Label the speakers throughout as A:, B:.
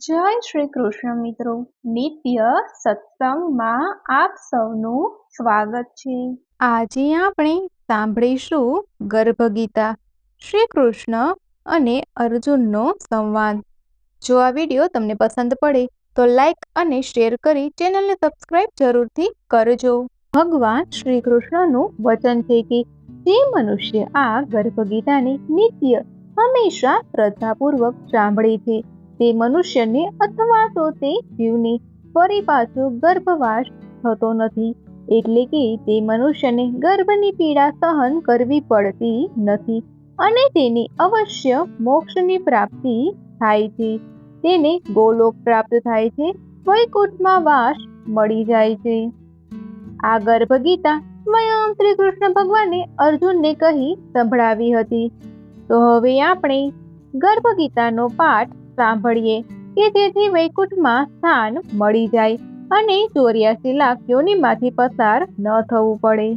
A: જય શ્રી કૃષ્ણ મિત્રો, નિત્ય સત્સંગમાં આપ સૌનું સ્વાગત છે। આજે આપણે સાંભળીશું ગર્ભગીતા, શ્રી કૃષ્ણ અને અર્જુનનો સંવાદ। જો આ વિડીયો તમને પસંદ પડે તો લાઈક અને શેર કરી ચેનલને સબસ્ક્રાઇબ જરૂરથી કરજો। ભગવાન શ્રી કૃષ્ણનું વચન છે કે જે મનુષ્ય આ ગર્ભગીતાને નિત્ય હંમેશા શ્રદ્ધાપૂર્વક સાંભળે છે તે મનુષ્યને અથવા તો તે જીવને ફરી પાછો ગર્ભવાસ થતો નથી, એટલે કે તે મનુષ્યને ગર્ભની પીડા સહન કરવી પડતી નથી અને તેને અવશ્ય મોક્ષની પ્રાપ્તિ થાય છે। તેને ગોલોક પ્રાપ્ત થાય છે, વૈકુંઠમાં વાસ મળી જાય છે। આ ગર્ભગીતા સ્વયં શ્રી કૃષ્ણ ભગવાને અર્જુનને કહી સંભળાવી હતી। તો હવે આપણે ગર્ભગીતાનો પાઠ સાંભળીએ કે જેથી વૈકુંઠમાં સ્થાન મળી જાય અને 84 લાખ યોનિમાંથી પસાર ન થવું પડે।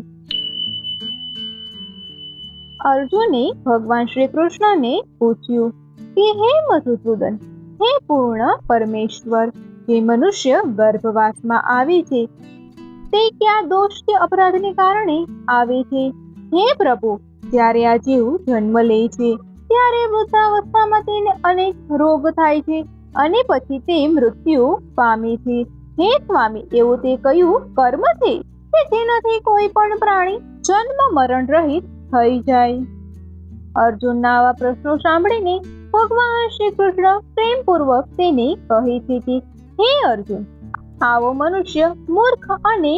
A: અર્જુને ભગવાન શ્રી કૃષ્ણને પૂછ્યું કે હે મધુસૂદન, હે પૂર્ણ પરમેશ્વર, જે મનુષ્ય ગર્ભવાસમાં આવે છે તે કયા દોષ કે અપરાધને કારણે આવે છે? હે પ્રભુ, જ્યારે આ જીવ જન્મ લે છે ત્યારે વૃદ્ધાવસ્થામાં તેને અનેક રોગ થાય છે અને પછી તે મૃત્યુ પામે છે। હે સ્વામી, એવું તે કયું કર્મ છે કે જેનાથી કોઈ પણ પ્રાણી જન્મ મરણ રહિત થઈ જાય? અર્જુનના આવા પ્રશ્નો સાંભળીને ભગવાન શ્રી કૃષ્ણ પ્રેમપૂર્વક તેને કહે છે કે હે અર્જુન, આવો મનુષ્ય મૂર્ખ અને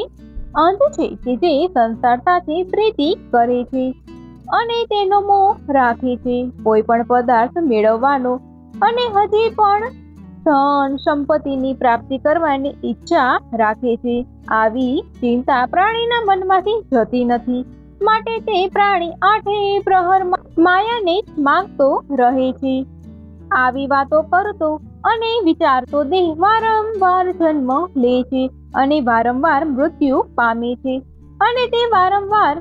A: અંધ છે કે જે સંસાર સાથે પ્રીતિ કરે છે અને તેનો મોહ રાખે છે, કોઈ પણ પદાર્થ મેળવવાનો અને હજી પણ ધન સંપત્તિની પ્રાપ્તિ કરવાની ઈચ્છા રાખે છે। આવી ચિંતા પ્રાણીના મનમાંથી જતી નથી, માટે તે પ્રાણી આઠે પ્રહર માયાને જ માંગતો રહે છે। આવી વાતો કરતો અને વિચારતો દેહ વારંવાર જન્મ લે છે અને વારંવાર મૃત્યુ પામે છે અને તે વારંવાર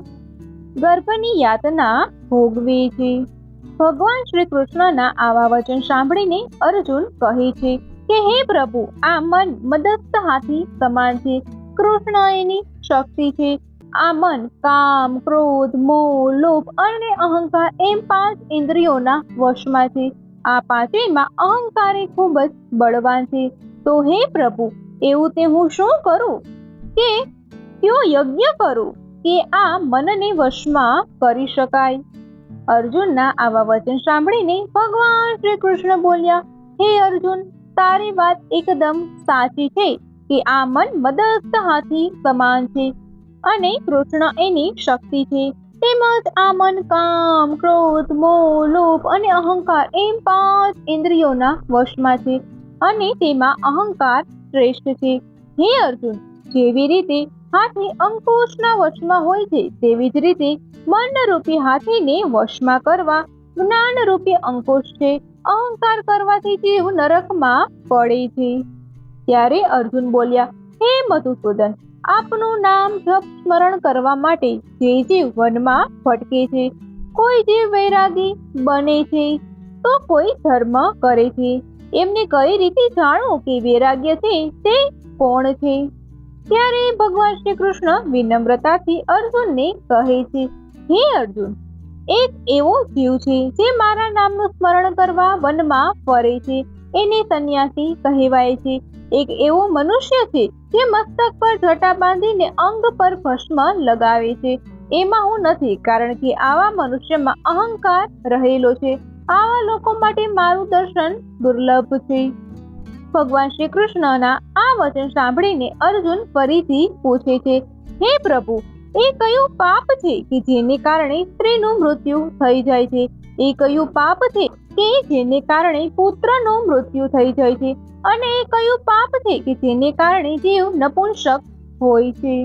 A: ગર્ભની યાતના ભોગવે છે। ભગવાન શ્રી કૃષ્ણના આવા વચન સાંભળીને અર્જુન કહે છે કે હે પ્રભુ, આ મન મદસ્થ હાથી સમાન છે, કૃષ્ણ એની શક્તિ છે। આ મન કામ, ક્રોધ, મોહ, લોભ અને અહંકાર એમ 5 ઇન્દ્રિયોના વશમાં છે। આ પાંચેયમાં અહંકાર એ ખૂબ જ બળવાન છે। તો હે પ્રભુ, એવું તે હું શું કરું કે કયો યજ્ઞ કરું કે આ મનને વશમાં કરી શકાય? અર્જુનના આવા વચન સાંભળીને ભગવાન શ્રી કૃષ્ણ બોલ્યા, હે અર્જુન, તારી વાત એકદમ સાચી છે કે આ મન મદસ્થ હાથી સમાન છે અને કૃષ્ણ એની શક્તિ છે। તેમજ આ મન કામ, ક્રોધ, મોહ, લોભ અને અહંકાર એમ 5 ઇન્દ્રિયોના વશમાં છે અને તેમાં અહંકાર શ્રેષ્ઠ છે। હે અર્જુન, જેવી રીતે હાથી અંકુશના વશમાં હોય છે તેવી જ રીતે મનરૂપી હાથીને વશમાં કરવા જ્ઞાનરૂપી અંકુશ છે। અહંકાર કરવાથી જીવ નરકમાં પડે છે। ત્યારે અર્જુન બોલ્યા, હે મધુસૂદન, આપનું નામ જપ સ્મરણ કરવા માટે જે જીવ વનમાં ભટકે છે, કોઈ જીવ વૈરાગી બને છે તો કોઈ ધર્મ કરે છે, એમને કઈ રીતે જાણવું કે વૈરાગ્ય છે તે કોણ છે? ત્યારે ભગવાન શ્રી કૃષ્ણ વિનમ્રતાથી અર્જુનને કહે છે, હે અર્જુન, એક એવો જીવ છે જે મારા નામનું સ્મરણ કરવા વનમાં ફરે છે, એને સંન્યાસી કહેવાય છે। એક એવો મનુષ્ય છે જે મસ્તક પર જટા બાંધીને અંગ પર ભસ્મ લગાવે છે, એમાં હું નથી, કારણ કે આવા મનુષ્યમાં અહંકાર રહેલો છે। આવા લોકો માટે મારું દર્શન દુર્લભ છે। ભગવાન શ્રી કૃષ્ણના આ વચન સાંભળીને અર્જુન ફરીથી પૂછે છે, હે પ્રભુ, એ કયું પાપ છે કે જેને કારણે સ્ત્રીનું મૃત્યુ થઈ જાય છે? એ કયું પાપ છે કે જેને કારણે પુત્રનું મૃત્યુ થઈ જાય છે? અને એ કયું પાપ છે કે જેને કારણે જીવ નપુંસક હોય છે?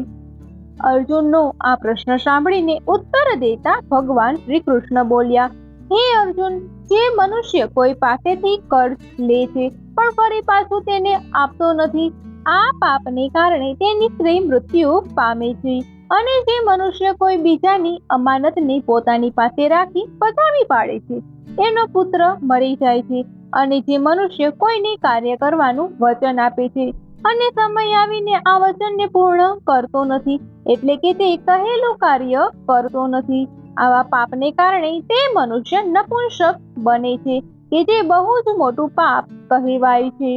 A: અર્જુનનો આ પ્રશ્ન સાંભળીને ઉત્તર દેતા ભગવાન શ્રી કૃષ્ણ બોલ્યા, હે અર્જુન, જે મનુષ્ય કોઈ પાસેથી કર્જ લે છે પણ ફરી પાછું તેને આપતો નથી, આ પાપને કારણે તેની સ્ત્રી મૃત્યુ પામે છે। અને જે મનુષ્ય કોઈ બીજાની અમાનતને પોતાની પાસે રાખી પચાવી પાડે છે, એનો પુત્ર મરી જાય છે અને જે મનુષ્ય કોઈને કાર્ય કરવાનું વચન આપે છે અને સમય આવીને આ વચનને પૂર્ણ કરતો નથી, એટલે કે તે કહેલું કાર્ય કરતો નથી, આવા પાપને કારણે તે મનુષ્ય નપુંસક બને છે, કે જે બહુ જ મોટું પાપ કહેવાય છે.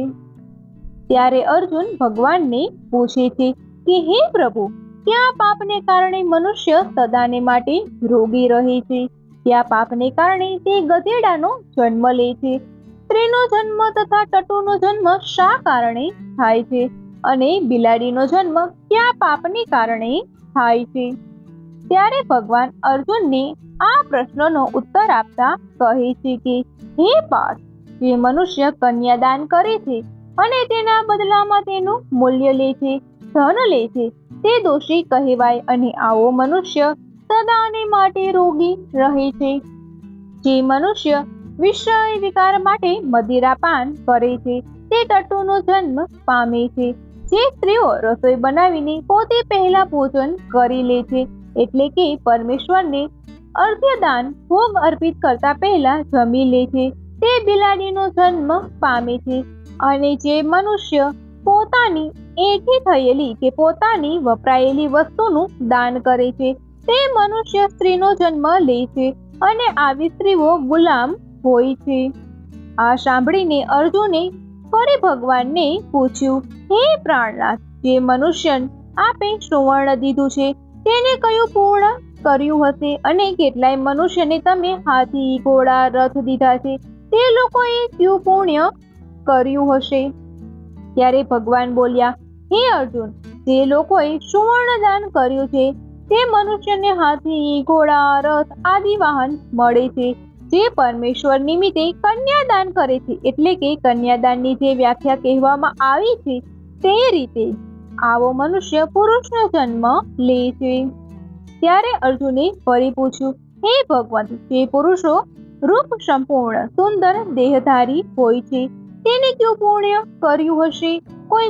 A: ત્યારે અર્જુન ભગવાનને પૂછે છે કે હે પ્રભુ, કયા પાપને કારણે મનુષ્ય સદાને માટે રોગી રહે છે? કયા પાપને કારણે તે ગધેડાનો જન્મ લે છે? સ્ત્રીનો જન્મ તથા ટટુનો જન્મ શા કારણે થાય છે? અને બિલાડીનો જન્મ કયા પાપને કારણે થાય છે? ત્યારે ભગવાન અર્જુનને આ પ્રશ્નનો ઉત્તર આપતા કહે છે કે હે પાર્થ, જે મનુષ્ય કન્યાદાન કરે છે અને તેના બદલામાં તેનું મૂલ્ય લે છે, ધન લે છે, તે દોષી કહેવાય અને આવો મનુષ્ય સદાને માટે રોગી રહે છે. જે મનુષ્ય વિષય વિકાર માટે મદિરાપાન કરે છે તે ટટ્ટુનો જન્મ પામે છે. જે સ્ત્રીઓ રસોઈ બનાવીને પોતે પહેલા ભોજન કરી લે છે, એટલે કે પરમેશ્વરને અર્ઘ્યદાન ભોગ અર્પિત કરતા પહેલા જમી લે છે, તે બિલાડીનો જન્મ પામે છે. અને જે મનુષ્ય પોતાની એઠી થયેલી કે પોતાની વપરાયેલી વસ્તુનું દાન કરે છે તે મનુષ્ય સ્ત્રીનો જન્મ લે છે અને આવી સ્ત્રીઓ ગુલામ હોય છે. આ સાંભળીને અર્જુને ફરી ભગવાનને પૂછ્યું, હે પ્રાણનાથ, જે મનુષ્ય આપે સુવર્ણ દીધું છે તેને કયું પૂર્ણ કર્યું હશે? અને કેટલાય મનુષ્યને તમે હાથી, ઘોડા, રથ દીધા છે, તે લોકોએ કયું પુણ્ય કર્યું હશે? ત્યારે ભગવાન બોલ્યા, હે અર્જુન, જે લોકોએ સુવર્ણ દાન કર્યું છે તે મનુષ્યને હાથી, ઘોડા, રથ આદિ વાહન મળે છે. જે પરમેશ્વર નિમિત્તે કન્યાદાન કરે છે, એટલે કે કન્યાદાનની જે વ્યાખ્યા કહેવામાં આવી છે તે રીતે આવો મનુષ્ય પુરુષનો જન્મ લે છે. ત્યારે અર્જુને ફરી પૂછ્યું, હે ભગવાન, જે પુરુષો રૂપ સંપૂર્ણ સુંદર દેહધારી હોય છે તેને કયું પુણ્ય કર્યું હશે?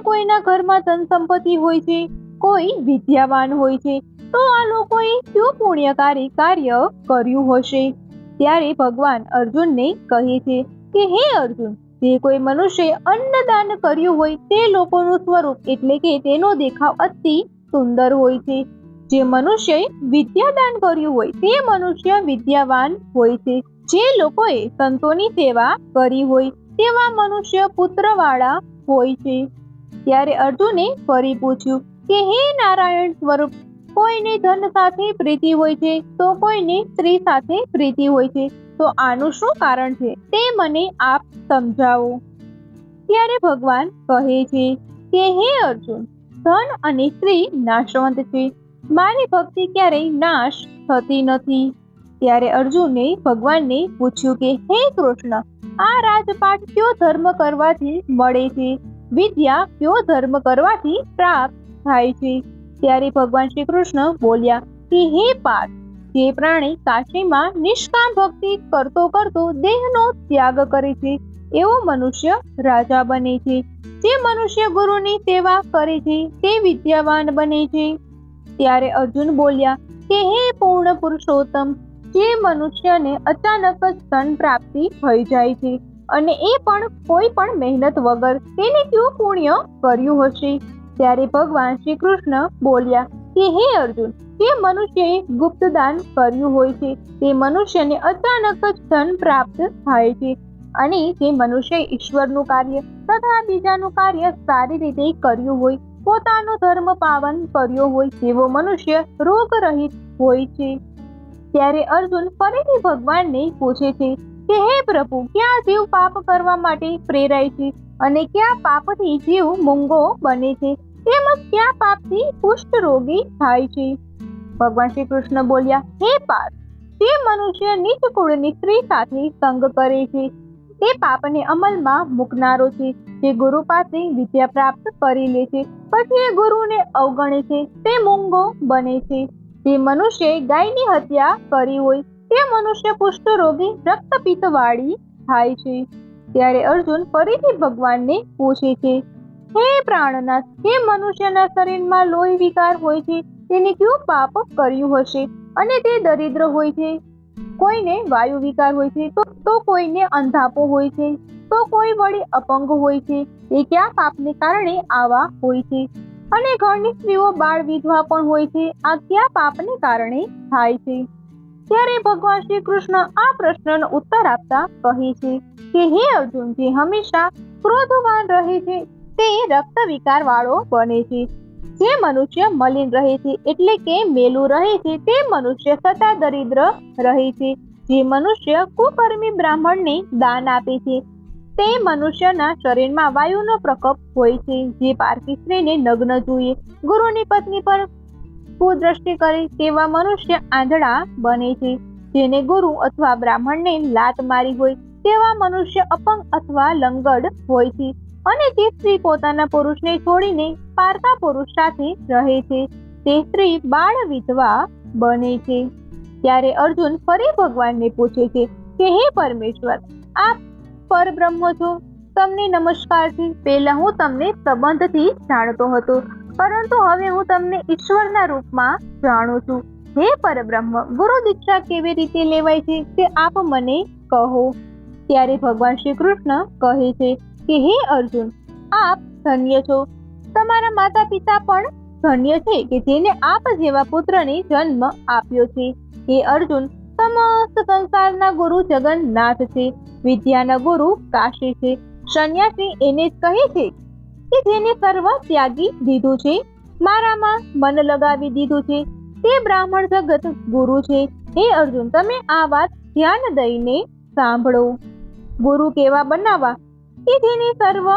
A: કોઈના ઘરમાં ધન સંપત્તિ હોય છે, કોઈ વિદ્યાવાન હોય છે, તો આ લોકોએ કયું પુણ્યકારી કાર્ય કર્યું હશે? ત્યારે ભગવાન અર્જુનને કહે છે કે હે અર્જુન, જે કોઈ મનુષ્ય અન્નદાન કર્યું હોય તે લોકોનું સ્વરૂપ એટલે કે તેનો દેખાવ અતિ સુંદર હોય છે. જે મનુષ્યએ વિદ્યાદાન કર્યું હોય તે મનુષ્ય વિદ્યાવાન હોય છે. જે લોકોએ સંતોની સેવા કરી હોય તેવા મનુષ્ય પુત્રવાળા હોય છે. ત્યારે અર્જુને ફરી પૂછ્યું કે હે નારાયણ સ્વરૂપ, કોઈને ધન સાથે પ્રીતિ હોય છે તો કોઈને સ્ત્રી સાથે પ્રીતિ હોય છે, તો આનું શું કારણ છે તે મને આપ સમજાવો. ત્યારે ભગવાન કહે છે કે હે અર્જુન, ધન અને સ્ત્રી નાશવંત છે, મારી ભક્તિ ક્યારેય નાશ થતી નથી. ત્યારે અર્જુને ભગવાનને પૂછ્યું કે હે કૃષ્ણ, આ રાજપાટ કયો ધર્મ કરવાથી મળે છે? વિદ્યા કયો ધર્મ કરવાથી પ્રાપ્ત થાય છે? ત્યારે ભગવાન શ્રી કૃષ્ણ બોલ્યા કે હે પાર્થ, જે પ્રાણી કાશીમાં નિષ્કામ ભક્તિ કરતો કરતો દેહનો ત્યાગ કરે છે એવો મનુષ્ય રાજા બને છે. જે મનુષ્ય ગુરુની સેવા કરે છે તે વિદ્યાવાન બને છે. ત્યારે અર્જુન બોલ્યા કે હે પૂર્ણ પુરુષોત્તમ, જે મનુષ્યને અચાનક જ ધન પ્રાપ્તિ થઈ જાય છે અને એ પણ કોઈ પણ મહેનત વગર, તેને કયું પુણ્ય કર્યું હશે? ત્યારે ભગવાન શ્રી કૃષ્ણ બોલ્યા કે હે અર્જુન, જે મનુષ્યએ ગુપ્ત દાન કર્યું હોય છે તે મનુષ્યને અચાનક જ ધન પ્રાપ્ત થાય છે. અને જે મનુષ્યએ ઈશ્વરનું કાર્ય તથા બીજાનું કાર્ય સારી રીતે કર્યું હોય, પોતાનો ધર્મ પાવન કર્યો હોય તેવો મનુષ્ય રોગરહિત હોય છે. ત્યારે અર્જુન ફરીથી ભગવાનને પૂછે છે કે હે પ્રભુ, ક્યાં જીવ પાપ કરવા માટે પ્રેરાય છે અને ક્યાં પાપથી જીવ મૂંગો બને છે, તેમજ ક્યાં પાપથી કુષ્ઠ રોગી થાય છે? ભગવાન શ્રી કૃષ્ણ બોલ્યા, હે પાર્થ, જે મનુષ્ય નીચ કુળની સ્ત્રી સાથે સંગ કરે છે તે પાપને અમલમાં મૂકનારો છે. જે ગુરુ પાસે વિદ્યા પ્રાપ્ત કરી લે છે પછી એ ગુરુને અવગણે છે તે મૂંગો બને છે. જે મનુષ્યએ ગાયની હત્યા કરી હોય તે મનુષ્ય કુષ્ઠ રોગી રક્તપિત્ત વાળી થાય છે. ત્યારે અર્જુન ફરીથી ભગવાનને પૂછે છે, હે પ્રાણનાથ, જે મનુષ્યના શરીરમાં લોહી વિકાર હોય છે તેને કયું પાપ કર્યું હશે અને તે દરિદ્ર હોય છે? કોઈને વાયુ વિકાર હોય છે તો કોઈને અંધાપો હોય છે, તો કોઈ વળી અપંગ હોય છે, એ કયા પાપને કારણે આવા હોય છે? અને ઘરની સ્ત્રીઓ બાળ વિધવા પણ હોય છે, આ કયા પાપને કારણે થાય છે? ત્યારે ભગવાન શ્રી કૃષ્ણ આ પ્રશ્નનો ઉત્તર આપતા કહે છે કે હે અર્જુન, જે હંમેશા ક્રોધવાન રહે છે તે રક્ત વિકાર વાળો બને છે. જે મનુષ્ય મલિન રહે છે એટલે કે મેલું રહે છે તે મનુષ્ય સદા દરિદ્ર રહે છે. જે મનુષ્ય કુકર્મી બ્રાહ્મણને દાન આપે છે તે મનુષ્યના શરીરમાં વાયુનો પ્રકોપ હોય છે. જે પારકી સ્ત્રીને નગ્ન જોઈએ, ગુરુની પત્ની પર કુદ્રષ્ટિ કરે તેવા મનુષ્ય આંધળા બને છે. જેને ગુરુ અથવા બ્રાહ્મણને લાત મારી હોય તેવા મનુષ્ય અપંગ અથવા લંગડ હોય છે. અને જે સ્ત્રી પોતાના પુરુષને છોડીને પારકા પુરુષ સાથે રહે છે તે સ્ત્રી બાળ વિધવા બને છે. ત્યારે અર્જુન ફરી ભગવાનને પૂછે છે કે હે પરમેશ્વર, આપ પરબ્રહ્મ છો, તમને નમસ્કાર છે. પહેલા હું તમને સંબંધથી જાણતો હતો, પરંતુ હવે હું તમને ઈશ્વરના રૂપમાં જાણું છું. હે પરબ્રહ્મ, ગુરુ દીક્ષા કેવી રીતે લેવાય છે તે આપ મને કહો. ત્યારે ભગવાન શ્રી કૃષ્ણ કહે છે કે હે અર્જુન, આપ ધન્ય છો. તમારા માતા પિતા પણ ધન્ય છે કે જેને આપ જેવા પુત્રને જન્મ આપ્યો છે. હે અર્જુન, સમસ્ત સંસારના ગુરુ જગન્નાથ છે. વિદ્યાના ગુરુ કાશી છે. સંન્યાસી એને જ કહે છે કે જેને સર્વ ત્યાગી દીધું છે, મારામાં મન લગાવી દીધું છે, તે બ્રાહ્મણ જગત ગુરુ છે. હે અર્જુન, તમે આ વાત ધ્યાન દઈને સાંભળો. ગુરુ કેવા બનાવવા? કે જેને સર્વ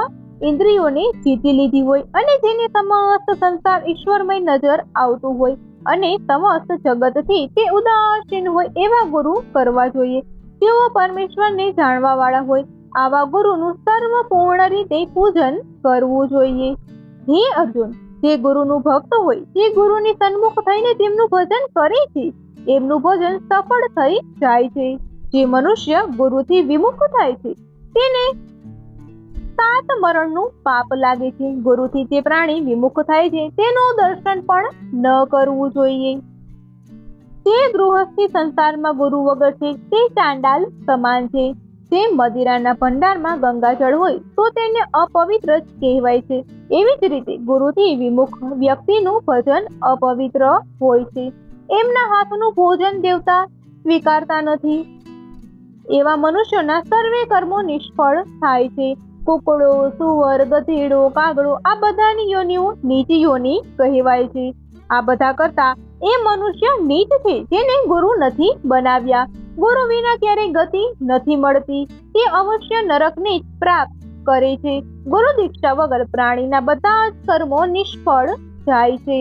A: ઇન્દ્રિયોને જીતી લીધી હોય અને જેને સમસ્ત સંસાર ઈશ્વરમય નજર આવતું હોય અને સમસ્ત જગતથી તે ઉદાસીન હોય એવા ગુરુ કરવા જોઈએ. જેઓ પરમેશ્વરને જાણવા વાળા હોય આવા ગુરુનું સર્વપૂર્ણ રીતે પૂજન કરવું જોઈએ. હે અર્જુન, જે ગુરુનું ભક્ત હોય, જે ગુરુની સન્મુખ થઈને તેમનું ભજન કરે છે, એમનું ભજન સફળ થઈ જાય છે. જે મનુષ્ય ગુરુથી વિમુખ થાય છે તેને 7 મરણનું પાપ લાગે છે. ગુરુથી જે પ્રાણી વિમુખ થાય છે તેનું દર્શન પણ ન કરવું જોઈએ. જે ગૃહસ્થી સંસારમાં ગુરુ વગર છે તે ચાંડાલ સમાન છે. જે મદિરાના ભંડારમાં ગંગાજળ હોય તો તેને અપવિત્ર જ કહેવાય છે. એવી જ રીતે ગુરુથી વિમુખ વ્યક્તિનું ભજન અપવિત્ર હોય છે. એમના હાથનું ભોજન દેવતા સ્વીકારતા નથી. એવા મનુષ્યોના સર્વે કર્મો નિષ્ફળ થાય છે. કુકડો, સુવર, ગધેડો, કાગડો આ બધાની યોનિઓ નીચ યોની કહેવાય છે. આ બધા કરતા એ મનુષ્ય નીચ છે જેને ગુરુ નથી બનાવ્યા. ગુરુ વિના ક્યારેય ગતિ નથી મળતી. તે અવશ્ય નરકને જ પ્રાપ્ત કરે છે. ગુરુ દીક્ષા વગર પ્રાણીના બધા જ કર્મો નિષ્ફળ જાય છે.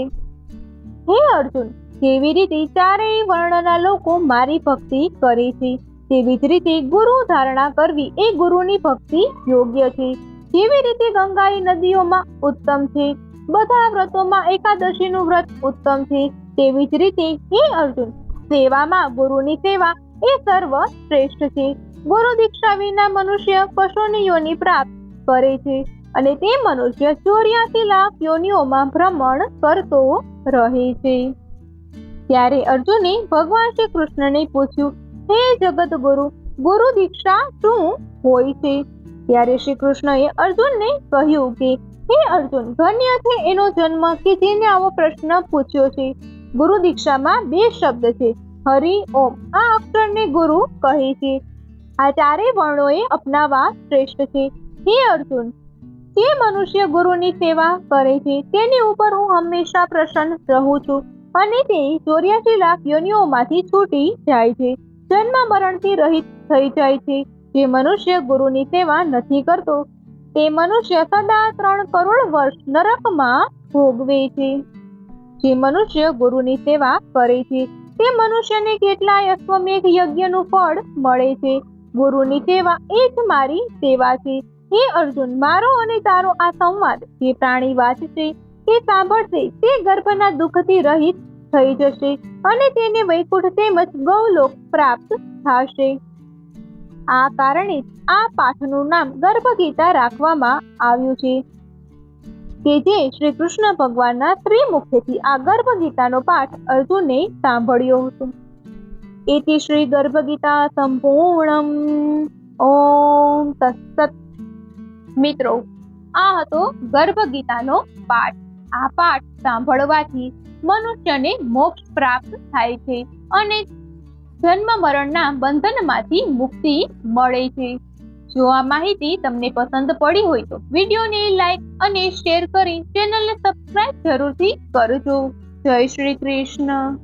A: હે અર્જુન, જેવી રીતે ચારેય વર્ણના લોકો મારી ભક્તિ કરે છે તેવી જ રીતે ગુરુ ધારણા કરવી એ ગુરુની ભક્તિ યોગ્ય છે. જેવી રીતે ગંગા એ નદીઓમાં ઉત્તમ છે, બધા વ્રતોમાં એકાદશીનું વ્રત ઉત્તમ છે, તેવી જ રીતે હે અર્જુન, સેવામાં ગુરુની સેવા એ સર્વ શ્રેષ્ઠ છે. ગુરુ દીક્ષા વિના મનુષ્ય પશુની યોનિ પ્રાપ્ત કરે છે અને તે મનુષ્ય 84 લાખ યોનિઓમાં ભ્રમણ કરતો રહે છે. ત્યારે અર્જુને ભગવાન શ્રી કૃષ્ણને પૂછ્યું, હે જગત ગુરુ, ગુરુ દીક્ષા શું હોય છે? ત્યારે શ્રી કૃષ્ણએ અર્જુનને કહ્યું કે હે અર્જુન, ધન્ય છે એનો જન્મ કે જેને આવો પ્રશ્ન પૂછ્યો છે. ગુરુ દીક્ષામાં 2 શબ્દ છે, હરિ ઓમ. આ અક્ષરને ગુરુ કહે છે. આ ચારેય વર્ણોએ અપનાવવા શ્રેષ્ઠ છે. હે અર્જુન, જે મનુષ્ય ગુરુની સેવા કરે છે તેની ઉપર હું હંમેશા પ્રસન્ન રહું છું અને તે 84 લાખ યોનિઓમાંથી છૂટી જાય છે, જન્મ મરણથી રહિત થઈ જાય છે. જે મનુષ્ય ગુરુની સેવા નથી કરતો તે મનુષ્ય સદા 3 કરોડ વર્ષ નરકમાં ભોગવે છે. જે મનુષ્ય ગુરુની સેવા કરે છે તે મનુષ્યને કેટલાય અશ્વમેઘ યજ્ઞનું ફળ મળે છે. ગુરુની સેવા એ જ મારી સેવા છે. હે અર્જુન, મારો અને તારો આ સંવાદ જે પ્રાણી વાંચશે કે સાંભળશે તે ગર્ભના દુઃખથી રહિત થઈ જશે અને તેને વૈકુંઠ તેમજ ગૌલોક પ્રાપ્ત થશે. આ કારણે આ પાઠનું નામ ગર્ભ ગીતા રાખવામાં આવ્યું છે કે જે શ્રી કૃષ્ણ ભગવાનના ત્રિમુખથી આ ગર્ભ ગીતાનો પાઠ અર્જુને સાંભળ્યો હતો. એથી શ્રી ગર્ભ ગીતા સંપૂર્ણમ. ઓમ તત્સત. મિત્રો, આ હતો ગર્ભ ગીતાનો પાઠ. આ પાઠ સાંભળવાથી મનુષ્યને મોક્ષ પ્રાપ્ત થાય છે અને જન્મ મરણના બંધનમાંથી મુક્તિ મળે છે. જો આ માહિતી તમને પસંદ પડી હોય તો વિડીયોને લાઈક અને શેર કરી ચેનલને સબસ્ક્રાઇબ જરૂરથી કરજો. જય શ્રી કૃષ્ણ.